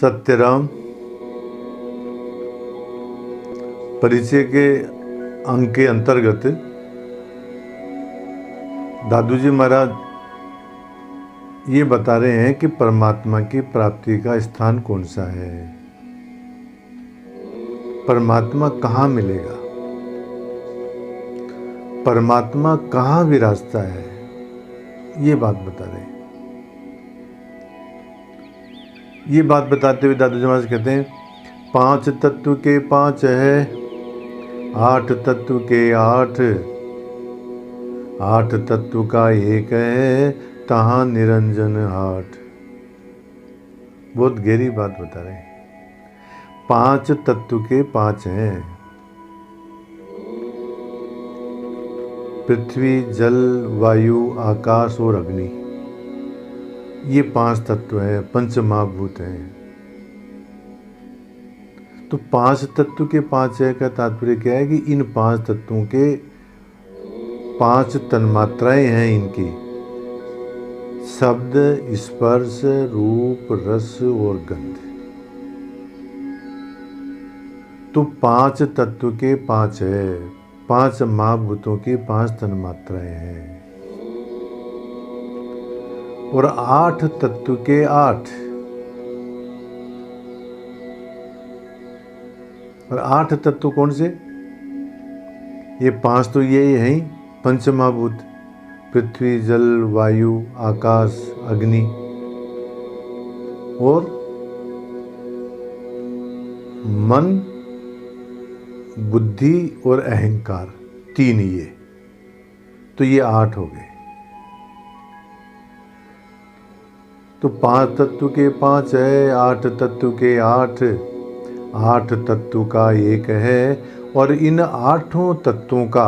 सत्यराम परिचय के अंग के अंतर्गत दादू जी महाराज ये बता रहे हैं कि परमात्मा की प्राप्ति का स्थान कौन सा है, परमात्मा कहाँ मिलेगा, परमात्मा कहाँ विराजता है, ये बात बता रहे हैं। ये बात बताते हुए दादू जी महाराज कहते हैं, 5 तत्व के 5 है, 8 तत्व के 8, 8 तत्व का एक है, तहाँ निरंजन हाट। बहुत गहरी बात बता रहे हैं। 5 तत्व के 5 हैं, पृथ्वी, जल, वायु, आकाश और अग्नि। ये 5 तत्व हैं, पंच महाभूत हैं। तो 5 तत्व के 5 है का तात्पर्य क्या है कि इन 5 तत्वों के 5 तन्मात्राएं हैं इनकी, शब्द, स्पर्श, रूप, रस और गंध। तो 5 तत्व के 5 है, 5 महाभूतों की 5 तन्मात्राएं हैं। और 8 तत्व के 8, और 8 तत्व कौन से? ये 5 तो ये हैं पंच महाभूत, पृथ्वी, जल, वायु, आकाश, अग्नि और मन, बुद्धि और अहंकार, 3 ये। तो ये 8 हो गए। तो 5 तत्व के 5 है, 8 तत्व के 8, 8 तत्व का एक है। और इन 8 तत्वों का,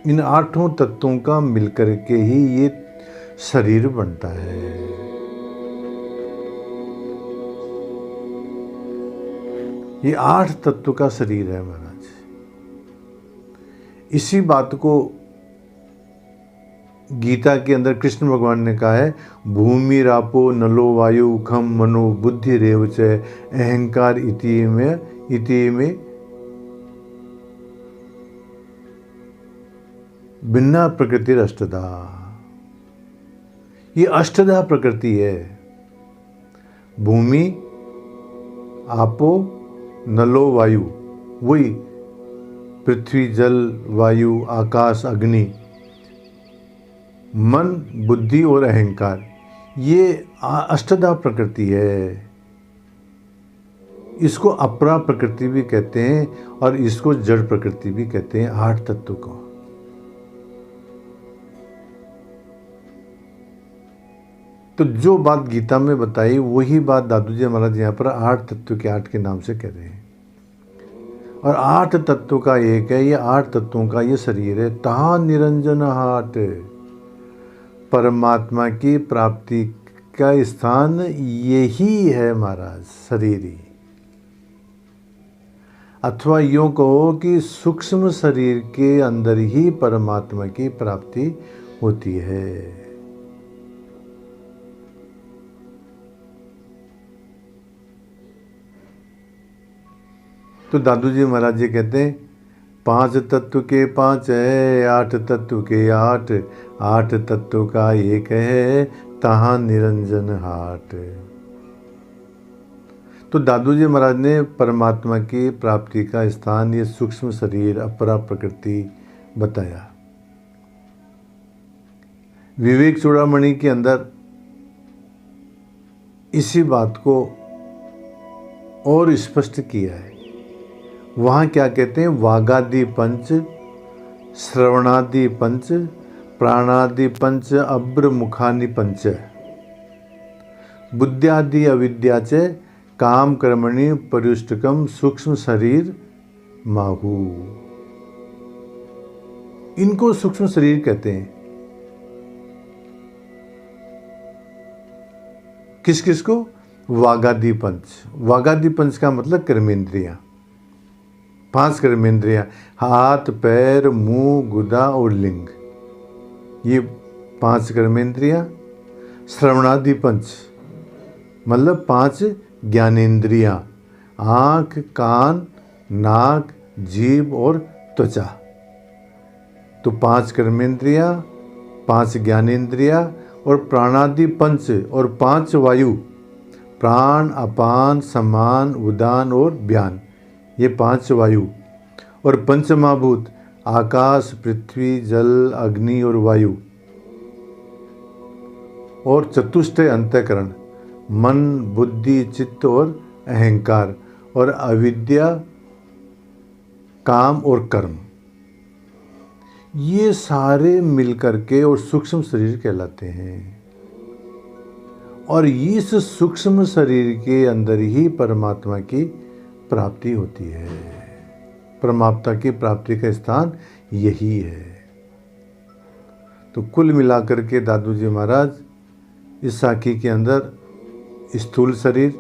इन 8 तत्वों का मिलकर के ही ये शरीर बनता है। ये 8 तत्व का शरीर है महाराज। इसी बात को गीता के अंदर कृष्ण भगवान ने कहा है, भूमि रापो नलो वायु खम मनो बुद्धि रेव च अहंकार इति में भिन्ना प्रकृति अष्टधा। ये अष्टधा प्रकृति है। भूमि, आपो, नलो, वायु, वही पृथ्वी, जल, वायु, आकाश, अग्नि, मन, बुद्धि और अहंकार, ये अष्टधा प्रकृति है। इसको अपरा प्रकृति भी कहते हैं और इसको जड़ प्रकृति भी कहते हैं, 8 तत्व को। तो जो बात गीता में बताई वही बात दादू जी महाराज यहाँ पर 8 तत्व के 8 के नाम से कह रहे हैं। और 8 तत्व का एक है, ये 8 तत्वों का ये शरीर है। तहाँ निरंजन हाट, परमात्मा की प्राप्ति का स्थान यही है महाराज, शरीर ही। अथवा यूं कहो कि सूक्ष्म शरीर के अंदर ही परमात्मा की प्राप्ति होती है। तो दादू जी महाराज जी कहते हैं, 5 तत्व के 5 है, 8 तत्व के 8, 8 तत्व का एक है, तहाँ निरंजन हाट। तो दादू जी महाराज ने परमात्मा की प्राप्ति का स्थान ये सूक्ष्म शरीर, अपरा प्रकृति बताया। विवेक चूड़ामणि के अंदर इसी बात को और स्पष्ट किया है। वहाँ क्या कहते हैं, वागादि पंच, श्रवणादि पंच, प्राणादि पंच, अब्र मुखानि पंच, बुद्ध्यादि अविद्या च काम कर्मणि पर्युष्टकम सूक्ष्म शरीर माहू। इनको सूक्ष्म शरीर कहते हैं। किस किस को? वागादि पंच। वागादि पंच का मतलब कर्मेंद्रियां, 5 कर्मेंद्रियां, हाथ, पैर, मुंह, गुदा और लिंग, ये 5 कर्मेंद्रियां। श्रवणादि पंच मतलब 5 ज्ञानेंद्रियां, आँख, कान, नाक, जीभ और त्वचा। तो 5 कर्मेंद्रियां, 5 ज्ञानेंद्रियां और प्राणादि पंच और 5 वायु, प्राण, अपान, समान, उदान और व्यान, ये 5 वायु। और पंच महाभूत आकाश, पृथ्वी, जल, अग्नि और वायु। और चतुष्टय अंतःकरण मन, बुद्धि, चित्त और अहंकार, और अविद्या, काम और कर्म, ये सारे मिलकर के और सूक्ष्म शरीर कहलाते हैं। और इस सूक्ष्म शरीर के अंदर ही परमात्मा की प्राप्ति होती है। परमात्मा की प्राप्ति का स्थान यही है। तो कुल मिलाकर के दादू जी महाराज इस साखी के अंदर स्थूल शरीर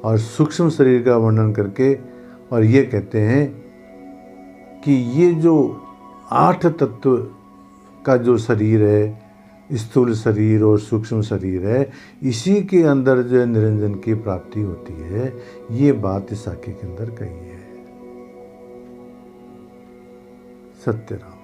और सूक्ष्म शरीर का वर्णन करके और ये कहते हैं कि ये जो 8 तत्व का जो शरीर है, स्थूल शरीर और सूक्ष्म शरीर है, इसी के अंदर जो निरंजन की प्राप्ति होती है, ये बात इस साखी के अंदर कही है। सत्यनारायण।